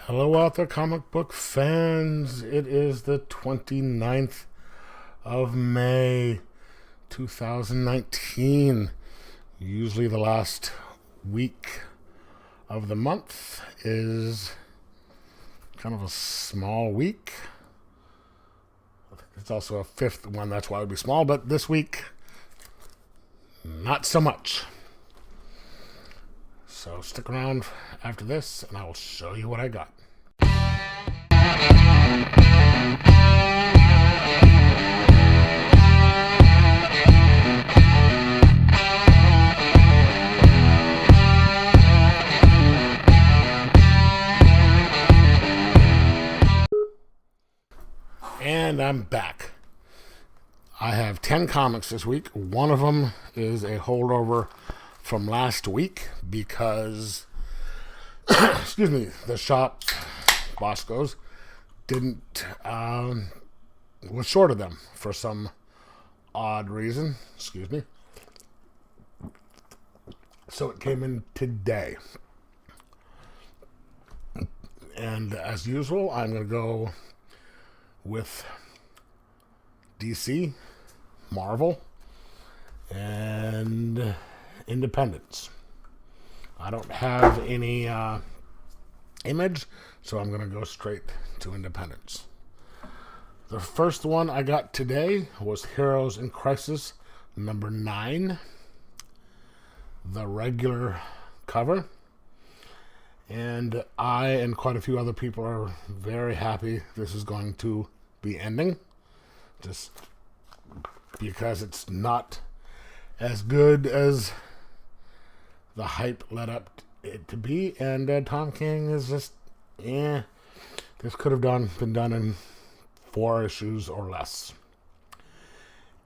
Hello out there, comic book fans. It is the 29th of May, 2019. Usually the last week of the month is kind of a small week. It's also a fifth one, that's why it would be small, but this week, not so much. So stick around after this, and I will show you what I got. And I'm back. I have 10 comics this week. One of them is a holdover from last week because, excuse me, the shop, Bosco's, was short of them for some odd reason. Excuse me. So it came in today. And as usual, I'm going to go with DC, Marvel, and Independence. I don't have any Image, so I'm going to go straight to Independence. The first one I got today was Heroes in Crisis number 9, the regular cover. And I and quite a few other people are very happy this is going to be ending, just because it's not as good as the hype led up it to be, and Tom King is just, this could have been done in 4 issues or less.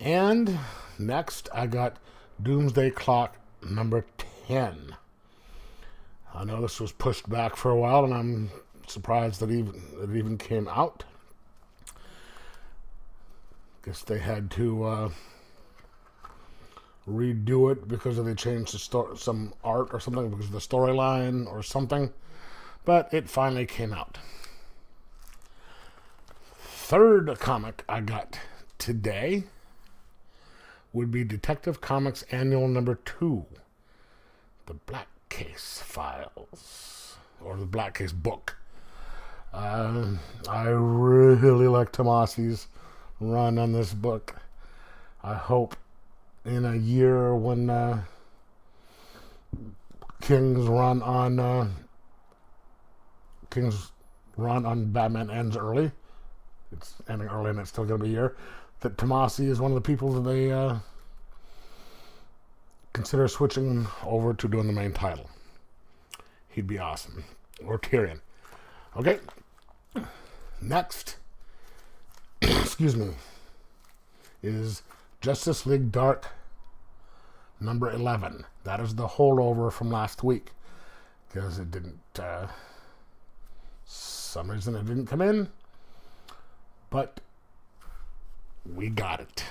And next I got Doomsday Clock number 10. I know this was pushed back for a while, and I'm surprised that it even came out. Guess they had to redo it because they changed some art or something because of the storyline or something. But it finally came out. Third comic I got today would be Detective Comics Annual number 2, the Black Case Files, or the Black Case book. I really like Tomasi's run on this book. I hope in a year when King's run on Batman ends early. It's ending early and it's still going to be a year. That Tomasi is one of the people that they consider switching over to doing the main title. He'd be awesome. Or Tyrion. Okay. Next, excuse me, is Justice League Dark number 11. That is the holdover from last week because it didn't, some reason it didn't come in, but we got it.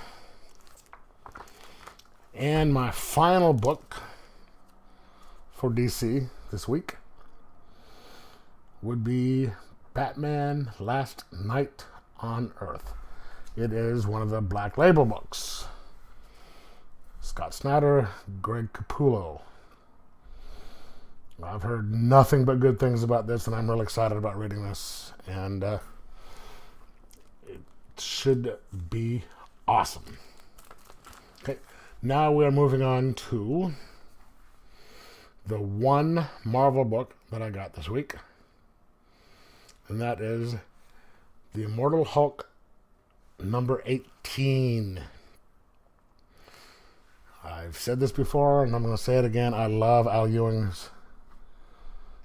And my final book for DC this week would be Batman Last Night on Earth. It is one of the Black Label books. Scott Snyder, Greg Capullo. I've heard nothing but good things about this, and I'm really excited about reading this. And it should be awesome. Okay, now we're moving on to the one Marvel book that I got this week. And that is The Immortal Hulk number 18. I've said this before, and I'm going to say it again. I love Al Ewing's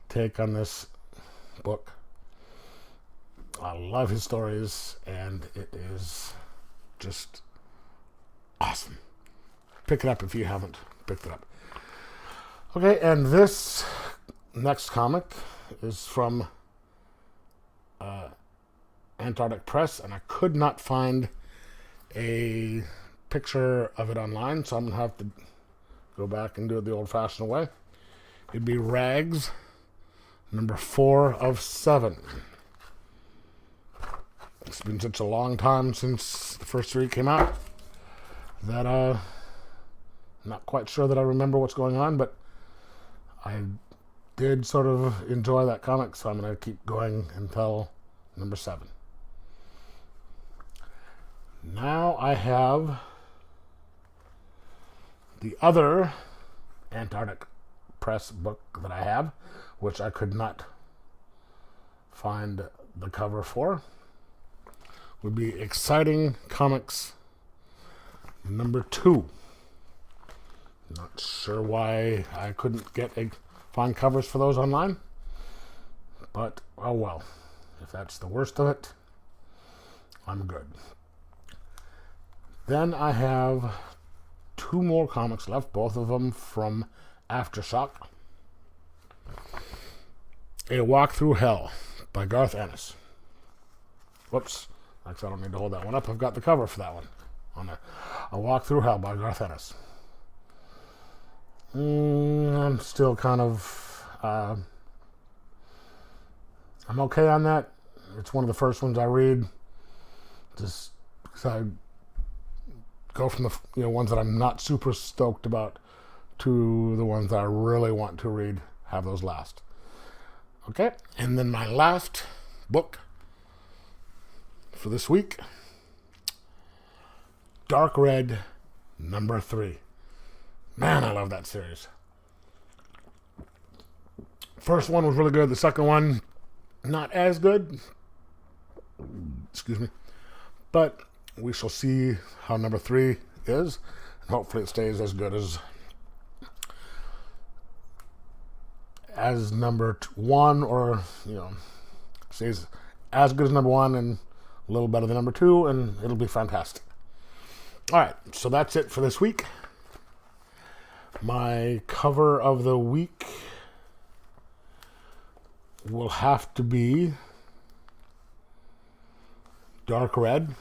take on this book. I love his stories, and it is just awesome. Pick it up if you haven't picked it up. Okay, and this next comic is from Antarctic Press, and I could not find a picture of it online, so I'm going to have to go back and do it the old-fashioned way. It'd be Rags number 4 of 7. It's been such a long time since the first 3 came out that I'm not quite sure that I remember what's going on, but I did sort of enjoy that comic, so I'm going to keep going until number 7. Now I have the other Antarctic Press book that I have, which I could not find the cover for. Would be Exciting Comics number 2. Not sure why I couldn't find covers for those online, but oh well. If that's the worst of it, I'm good. Then I have 2 more comics left, both of them from Aftershock. A Walk Through Hell by Garth Ennis. Whoops. Actually, I don't need to hold that one up. I've got the cover for that one on there. A Walk Through Hell by Garth Ennis. I'm still kind of... I'm okay on that. It's one of the first ones I read. Just because I go from the ones that I'm not super stoked about to the ones that I really want to read. Have those last. Okay, and then my last book for this week, Dark Red number 3. Man, I love that series. First one was really good. The second one, not as good. Excuse me. But we shall see how number 3 is, and hopefully it stays as good as number 1, or stays as good as number 1 and a little better than number 2, and it'll be fantastic. All right, so that's it for this week. My cover of the week will have to be Dark Red,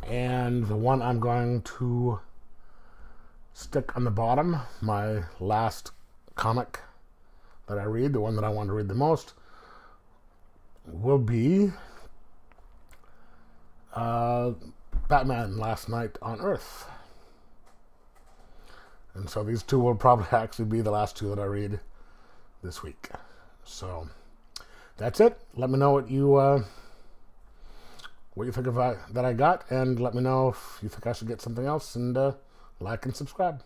and the one I'm going to stick on the bottom, my last comic that I read, the one that I want to read the most, will be Batman Last Night on Earth. And so these 2 will probably actually be the last 2 that I read this week. So that's it. Let me know what you think of that I got, and let me know if you think I should get something else, and like and subscribe.